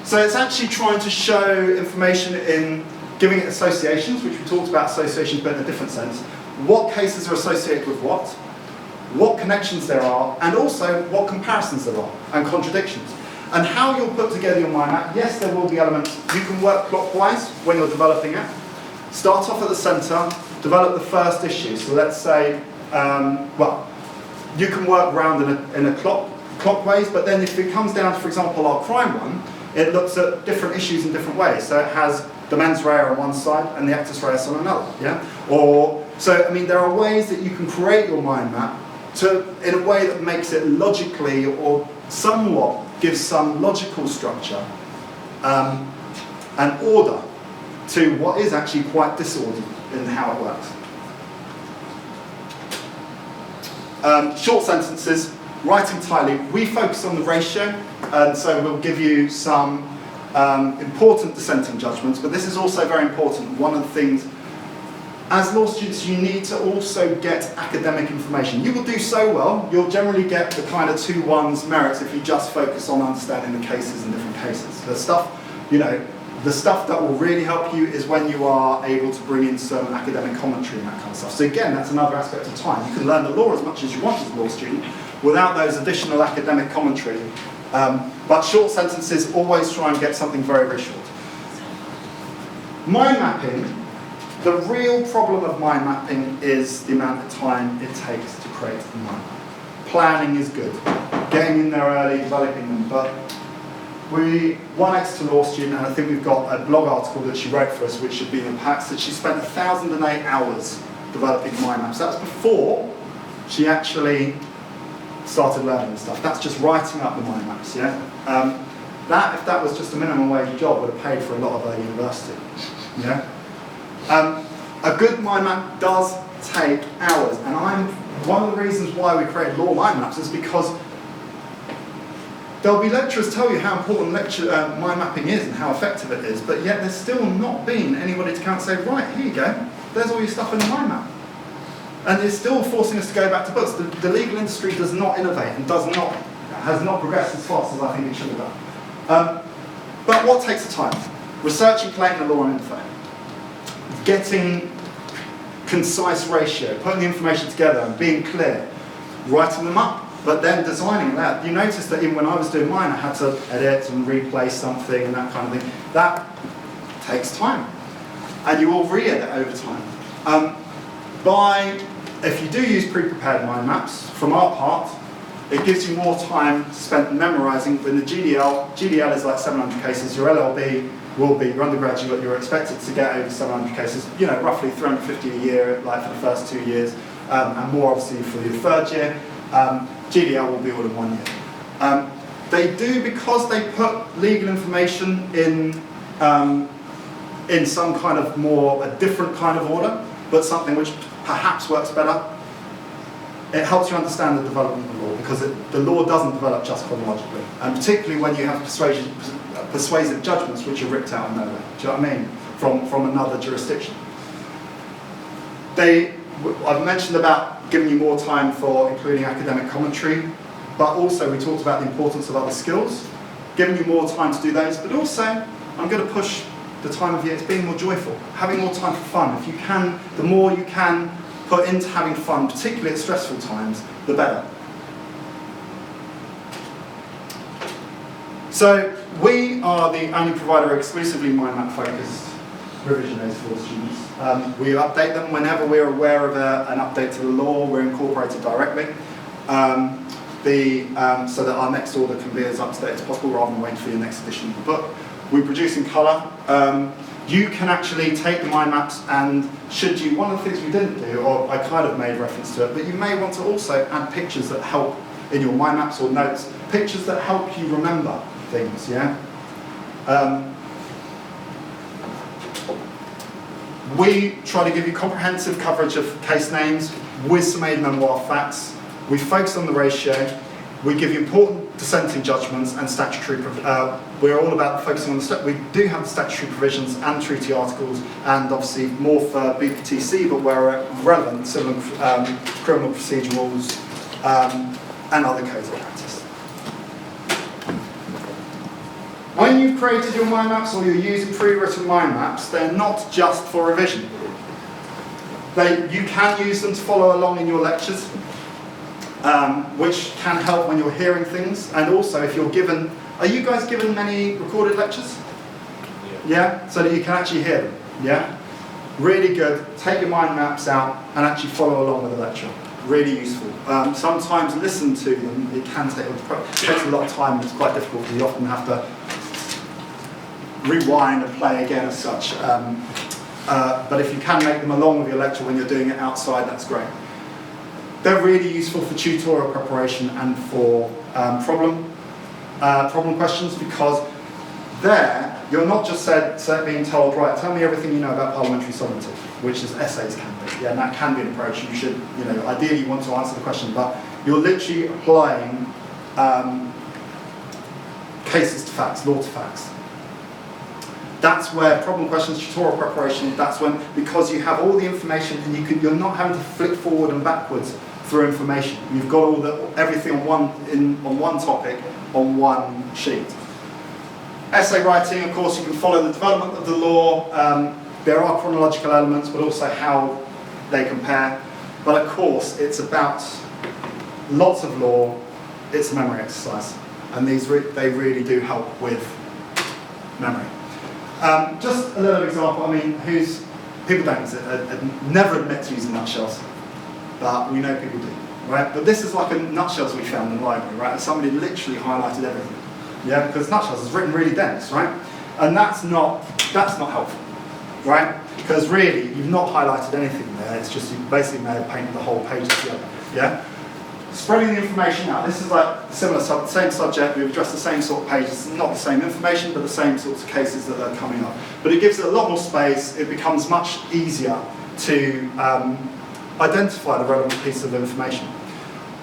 So it's actually trying to show information in giving it associations, which we talked about associations but in a different sense. What cases are associated with what connections there are, and also what comparisons there are, and contradictions. And how you'll put together your mind map, yes, there will be elements. You can work clockwise when you're developing it. Start off at the centre, develop the first issue. So let's say, you can work round in a clockwise, but then if it comes down to, for example, our crime one, it looks at different issues in different ways. So it has the mens rea on one side and the actus reus on another. Yeah? There are ways that you can create your mind map in a way that makes it logically or somewhat gives some logical structure and order to what is actually quite disordered in how it works. Short sentences, writing tightly. We focus on the ratio, and so we'll give you some important dissenting judgments, but this is also very important. One of the things, as law students, you need to also get academic information. You will do so well, you'll generally get the kind of 2-1s merits if you just focus on understanding the cases in different cases. The stuff that will really help you is when you are able to bring in some academic commentary and that kind of stuff. So again, that's another aspect of time. You can learn the law as much as you want as a law student without those additional academic commentary. But short sentences, always try and get something very, very short. Mind mapping. The real problem of mind mapping is the amount of time it takes to create a mind map. Planning is good, getting in there early, developing them, but one Exeter law student, and I think we've got a blog article that she wrote for us, which should be in the packs, that she spent 1,008 hours developing mind maps. That was before she actually started learning this stuff. That's just writing up the mind maps, yeah? If that was just a minimum wage job, would have paid for a lot of her university, yeah? A good mind map does take hours, and one of the reasons why we create law mind maps is because there'll be lecturers tell you how important mind mapping is and how effective it is, but yet there's still not been anybody to come and say, right, here you go, there's all your stuff in the mind map. And it's still forcing us to go back to books. The legal industry does not innovate and has not progressed as fast as I think it should have done. But what takes the time? Researching, collating the law and info. Getting concise ratio, putting the information together and being clear, writing them up, but then designing that. You notice that even when I was doing mine, I had to edit and replace something and that kind of thing. That takes time, and you will re-edit over time. if you do use pre-prepared mind maps, from our part, it gives you more time spent memorising. When the GDL is like 700 cases, your LLB will be, your undergraduate, you're expected to get over 700 cases, roughly 350 a year, like for the first 2 years, and more obviously for the third year. GDL will be all in 1 year. They do, because they put legal information in some kind of a different kind of order, but something which perhaps works better. It helps you understand the development of the law, because the law doesn't develop just chronologically, and particularly when you have persuasive judgments which are ripped out of nowhere. Do you know what I mean? From another jurisdiction. I've mentioned about giving you more time for including academic commentary, but also we talked about the importance of other skills, giving you more time to do those, but also I'm going to push the time of year, it's being more joyful, having more time for fun. If you can, the more you can put into having fun, particularly at stressful times, the better. So we are the only provider exclusively mind map focused revision aids for students. We update them whenever we're aware of an update to the law. We're incorporated directly, so that our next order can be as up to date as possible rather than waiting for your next edition of the book. We produce in colour. You can actually take the mind maps and one of the things we didn't do, or I kind of made reference to it, but you may want to also add pictures that help in your mind maps or notes, pictures that help you remember things, yeah? We try to give you comprehensive coverage of case names with some aid memoir facts. We focus on the ratio. We give you important dissenting judgments and statutory. We're all about focusing on we do have the statutory provisions and treaty articles, and obviously more for BPTC, but where relevant, civil criminal procedurals and other codes of practice. When you've created your mind maps or you're using pre-written mind maps, they're not just for revision. You can use them to follow along in your lectures, which can help when you're hearing things, and also if you're given, are you guys given many recorded lectures? Yeah? So that you can actually hear them, yeah? Really good, take your mind maps out and actually follow along with the lecture. Really useful. Sometimes listen to them, it takes a lot of time and it's quite difficult because you often have to rewind and play again as such. But if you can make them along with your lecture when you're doing it outside, that's great. They're really useful for tutorial preparation and for problem questions, because there you're not just being told, right, tell me everything you know about parliamentary sovereignty, which is essays can be. Yeah, and that can be an approach. You should, ideally you want to answer the question, but you're literally applying cases to facts, law to facts. That's where problem questions, tutorial preparation, that's when, because you have all the information and you're not having to flick forward and backwards through information. You've got everything on one topic, on one sheet. Essay writing, of course, you can follow the development of the law. There are chronological elements, but also how they compare. But of course, it's about lots of law. It's a memory exercise. And they really do help with memory. Just a little example, people don't never admit to using nutshells, but we know people do, right? But this is like a nutshells we found in the library, right? And somebody literally highlighted everything, yeah? Because nutshells is written really dense, right? And that's not helpful, right? Because really, you've not highlighted anything there, it's just you basically may have painted the whole page together, yeah? Spreading the information out. This is like similar, same subject. We've addressed the same sort of pages, not the same information, but the same sorts of cases that are coming up. But it gives it a lot more space. It becomes much easier to identify the relevant piece of information.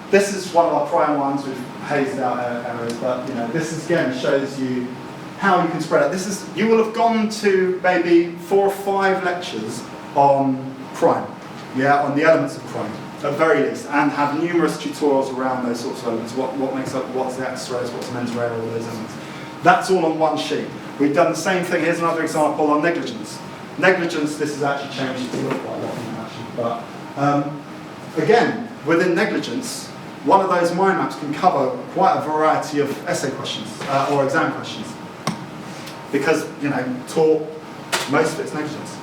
This is one of our prior ones. We've hazed out errors, but this again shows you how you can spread it. You will have gone to maybe 4 or 5 lectures on crime, yeah, on the elements of crime. At the very least, and have numerous tutorials around those sorts of elements. What makes up, what's the actus reus, what's the mens rea, all those elements. That's all on one sheet. We've done the same thing. Here's another example on negligence. Negligence, this has actually changed to look quite a lot now, actually. But again, within negligence, one of those mind maps can cover quite a variety of essay questions or exam questions. Because, tort, most of it's negligence.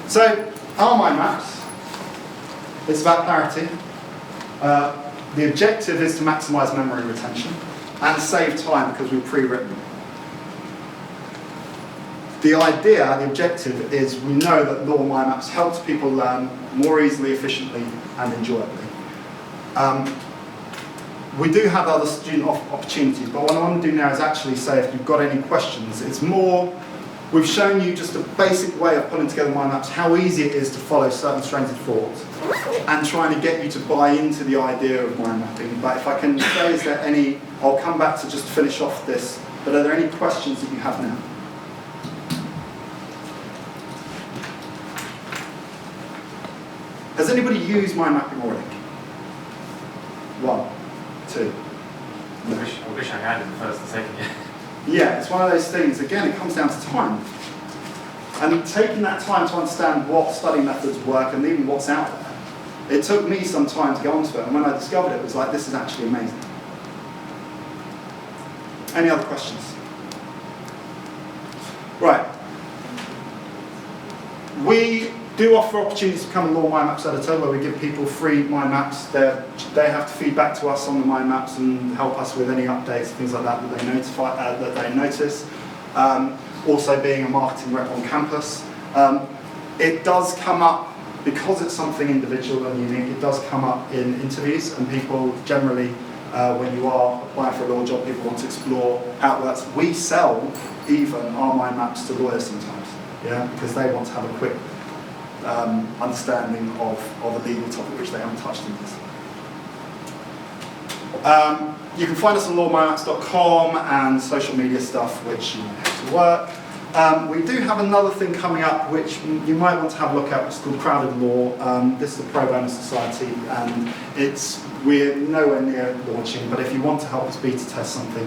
So, our mind maps, It's about clarity. The objective is to maximize memory retention and save time because we've pre-written. The idea, the objective, is we know that law mind maps helps people learn more easily, efficiently, and enjoyably. We do have other student opportunities, but what I want to do now is actually say if you've got any questions. It's more, we've shown you just a basic way of putting together mind maps, how easy it is to follow certain strains of thought, and trying to get you to buy into the idea of mind mapping. But if I can say, is there any, I'll come back to just finish off this, but are there any questions that you have now? Has anybody used mind mapping already? 1, 2. I wish I had in the first and second year. Yeah, it's one of those things, again, it comes down to time. And taking that time to understand what study methods work and even what's out there. It took me some time to get onto it, and when I discovered it, it was like, this is actually amazing. Any other questions? Right. We do offer opportunities to become a law mind maps editor, where we give people free mind maps. They have to feed back to us on the mind maps and help us with any updates, things like that that they notice. Also being a marketing rep on campus. It does come up, because it's something individual and unique, it does come up in interviews, and people generally, when you are applying for a law job, people want to explore how it works. We sell even our mind maps to lawyers sometimes, yeah, because they want to have a quick understanding of a legal topic which they haven't touched in this. You can find us on lawmindmaps.com and social media stuff, which you have to work. We do have another thing coming up which you might want to have a look at, which is called Crowded Law. This is a pro bono society, and we're nowhere near launching, but if you want to help us beta test something,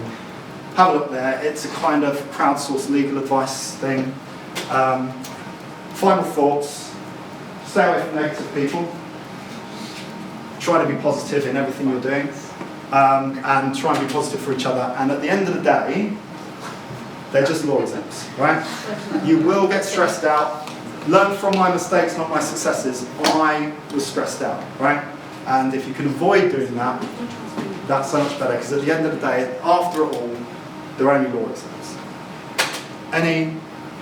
have a look there. It's a kind of crowdsourced legal advice thing. Final thoughts. Stay away from negative people. Try to be positive in everything you're doing. And try and be positive for each other. And at the end of the day, they're just law exams, right? You will get stressed out. Learn from my mistakes, not my successes. I was stressed out, right? And if you can avoid doing that, that's so much better. Because at the end of the day, after it all, they're only law exams. Any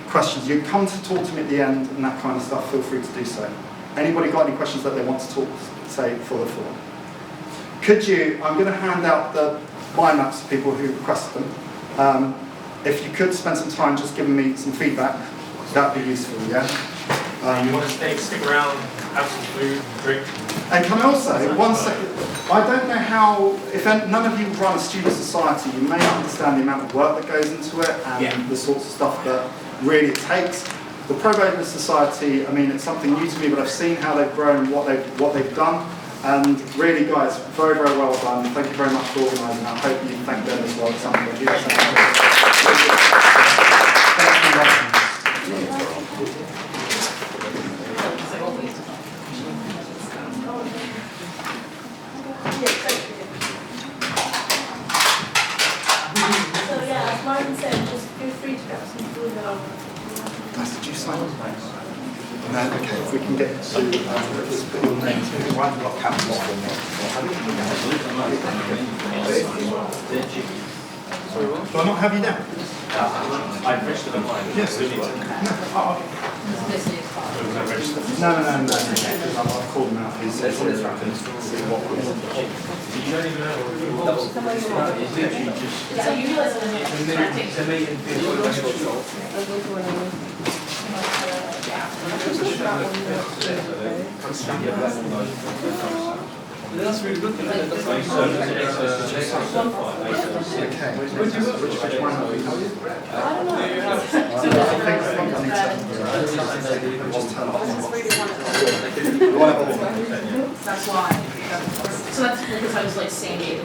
questions? You come to talk to me at the end and that kind of stuff, feel free to do so. Anybody got any questions that they want to say before the floor? Could you, I'm going to hand out the mind maps to people who requested them. If you could spend some time just giving me some feedback, that would be useful, yeah? You want to stick around, have some food, drink? And can I also, one second, I don't know how, if none of you run a student society, you may not understand the amount of work that goes into it and the sorts of stuff that really it takes. The Pro Bono Society, I mean, it's something new to me, but I've seen how they've grown and what they've done. And really, guys, very, very well done. Thank you very much for organising that. I hope you thank them as well at some point. So yeah, as Martin said, just feel free to grab some food. Did you sign up? No, okay, if we can get to let's put your name to why have you got caps off or not? Do I not have you down? I registered online. Yes, you need to. No. No. I'll call them out. Please. Let's see what we You don't even know. So you realize That's really good. Okay. Which one are we? That's why. So that's because I was like saying